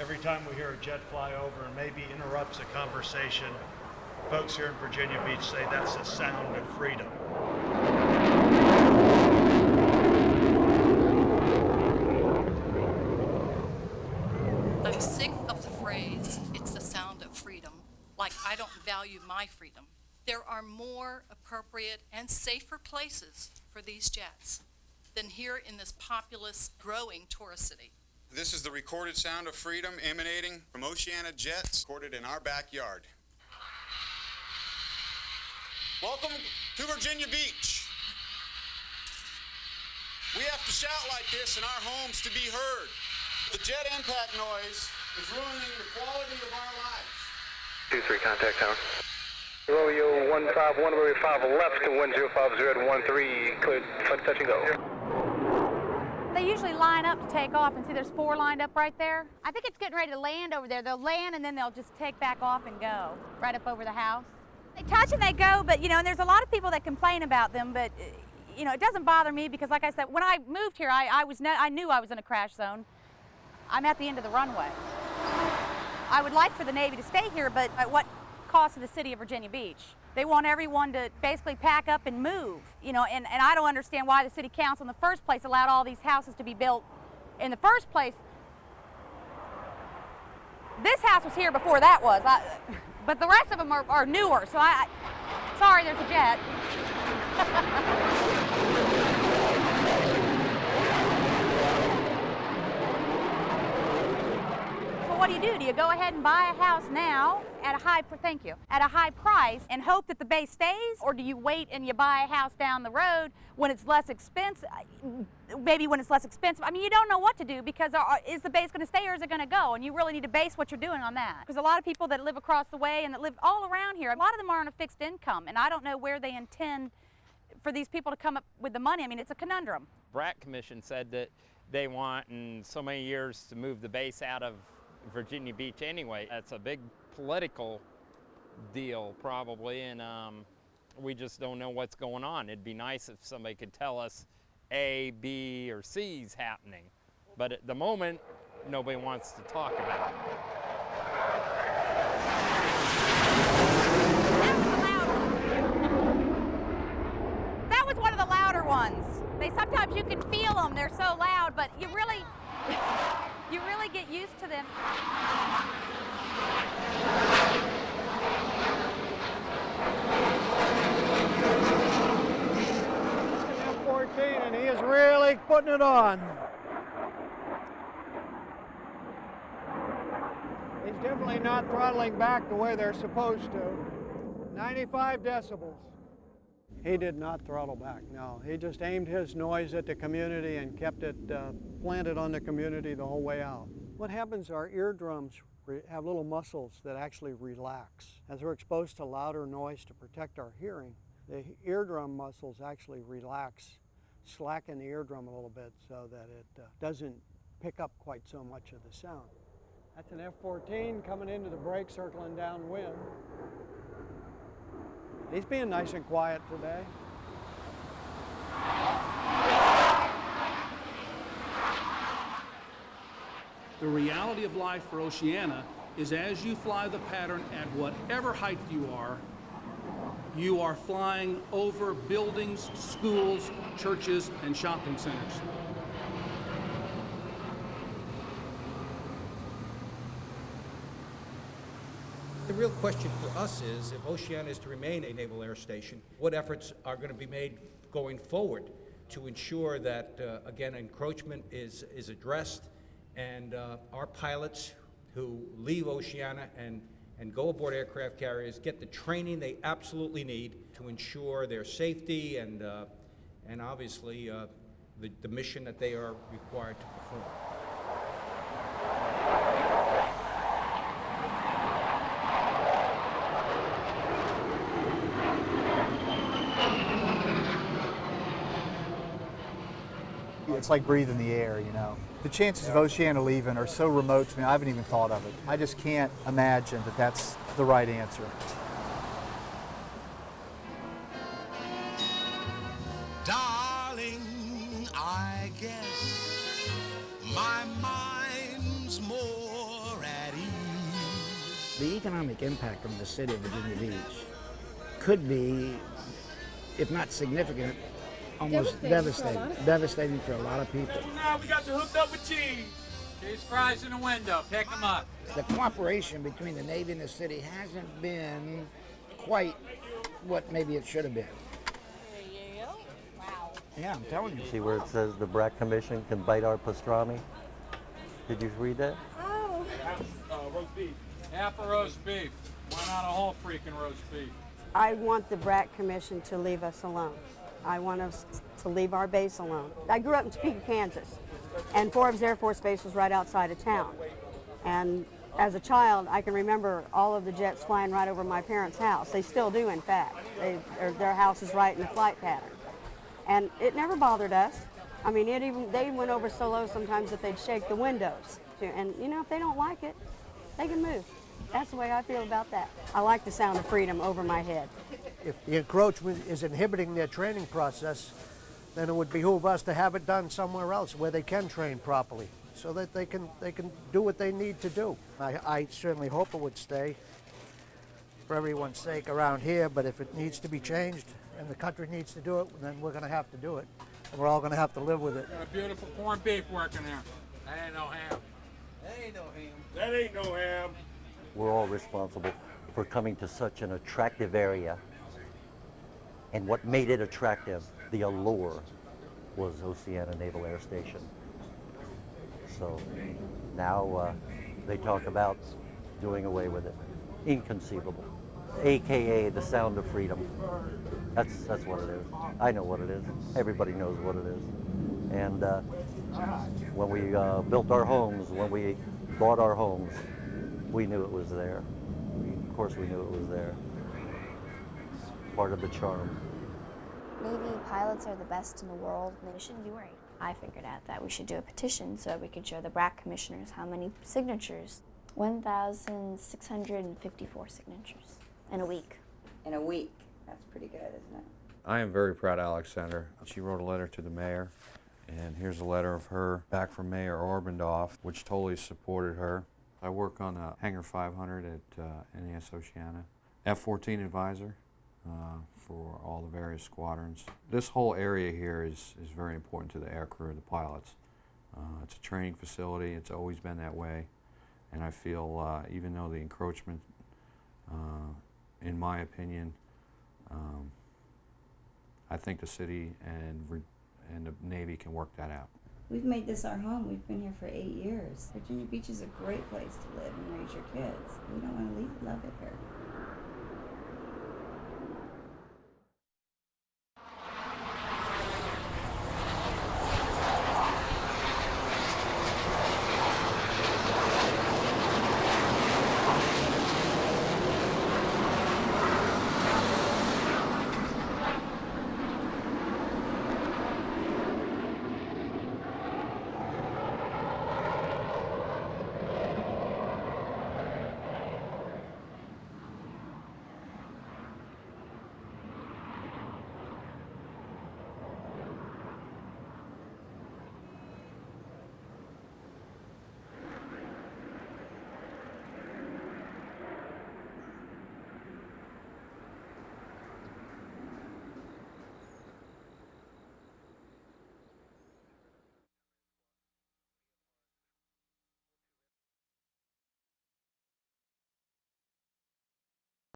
Every time we hear a jet fly over and maybe interrupts a conversation, folks here in Virginia Beach say that's the sound of freedom. I'm sick of the phrase, it's the sound of freedom, like I don't value my freedom. There are more appropriate and safer places for these jets than here in this populous, growing tourist city. This is the recorded sound of freedom emanating from Oceana jets recorded in our backyard. Welcome to Virginia Beach. We have to shout like this in our homes to be heard. The jet impact noise is ruining the quality of our lives. 2-3 contact tower. Romeo 151, Romeo 5 left to 1050 at 13, cleared, touch and go. They usually line up to take off, and see there's 4 lined up right there. I think it's getting ready to land over there. They'll land and then they'll just take back off and go right up over the house. They touch and they go, but and there's a lot of people that complain about them, but it doesn't bother me because, like I said, when I moved here, I knew I was in a crash zone. I'm at the end of the runway. I would like for the Navy to stay here, but at what cost to the city of Virginia Beach? They want everyone to basically pack up and move, and I don't understand why the city council in the first place allowed all these houses to be built in the first place. This house was here before that was, but the rest of them are newer, so sorry, there's a jet. What do? Do you go ahead and buy a house now at a high price and hope that the base stays, or do you wait and you buy a house down the road when it's less expensive? Maybe when it's less expensive. I mean, you don't know what to do because is the base going to stay or is it going to go? And you really need to base what you're doing on that. Because a lot of people that live across the way and that live all around here, a lot of them are on a fixed income, and I don't know where they intend for these people to come up with the money. I mean, it's a conundrum. BRAC Commission said that they want in so many years to move the base out of Virginia Beach anyway. That's a big political deal probably, and we just don't know what's going on. It'd be nice if somebody could tell us A, B, or C's happening, but at the moment nobody wants to talk about it. That was one of the louder ones. Sometimes you can feel them, they're so loud, but you really get used to them. F-14, and he is really putting it on. He's definitely not throttling back the way they're supposed to. 95 decibels. He did not throttle back, no. He just aimed his noise at the community and kept it planted on the community the whole way out. What happens, our eardrums have little muscles that actually relax. As we're exposed to louder noise to protect our hearing, the eardrum muscles actually relax, slacken the eardrum a little bit so that it doesn't pick up quite so much of the sound. That's an F-14 coming into the break, circling downwind. He's being nice and quiet today. The reality of life for Oceana is as you fly the pattern at whatever height you are flying over buildings, schools, churches, and shopping centers. The real question for us is, if Oceana is to remain a naval air station, what efforts are going to be made going forward to ensure that, again, encroachment is addressed, and our pilots who leave Oceana and go aboard aircraft carriers get the training they absolutely need to ensure their safety and obviously the mission that they are required to perform. It's like breathing the air, The chances of Oceana leaving are so remote to me, I haven't even thought of it. I just can't imagine that that's the right answer. Darling, I guess my mind's more The economic impact on the city of Virginia Beach could be, if not significant, almost devastating for a lot of people. Now we got you hooked up with cheese. Cheese fries in the window, pick them up. The cooperation between the Navy and the city hasn't been quite what maybe it should have been. Wow. Yeah, I'm telling you. See where it says the BRAC Commission can bite our pastrami? Did you read that? Oh. Roast beef. Half a roast beef. Why not a whole freaking roast beef? I want the BRAC Commission to leave us alone. I want us to leave our base alone. I grew up in Topeka, Kansas, and Forbes Air Force Base was right outside of town. And as a child, I can remember all of the jets flying right over my parents' house. They still do, in fact. Their house is right in the flight pattern. And it never bothered us. I mean, they went over so low sometimes that they'd shake the windows. And, you know, if they don't like it, they can move. That's the way I feel about that. I like the sound of freedom over my head. If the encroachment is inhibiting their training process, then it would behoove us to have it done somewhere else where they can train properly, so that they can do what they need to do. I certainly hope it would stay for everyone's sake around here, but if it needs to be changed and the country needs to do it, then we're going to have to do it. And we're all going to have to live with it. Got a beautiful corned beef working there. That ain't no ham. That ain't no ham. That ain't no ham. We're all responsible for coming to such an attractive area. And what made it attractive, the allure, was Oceana Naval Air Station. So now they talk about doing away with it. Inconceivable. AKA the sound of freedom. That's what it is. I know what it is. Everybody knows what it is. And when we built our homes, when we bought our homes, we knew it was there. Of course we knew it was there. Part of the charm. Navy pilots are the best in the world, and they shouldn't be worried. I figured out that we should do a petition so we could show the BRAC commissioners how many signatures. 1,654 signatures in a week. In a week. That's pretty good, isn't it? I am very proud of Alexander. She wrote a letter to the mayor, and here's a letter of her back from Mayor Orbendorf, which totally supported her. I work on the Hangar 500 at NAS Oceana. F-14 advisor for all the various squadrons. This whole area here is very important to the aircrew, the pilots. It's a training facility. It's always been that way. And I feel even though the encroachment, in my opinion, I think the city and the Navy can work that out. We've made this our home. We've been here for 8 years. Virginia Beach is a great place to live and raise your kids. We don't want to love it here.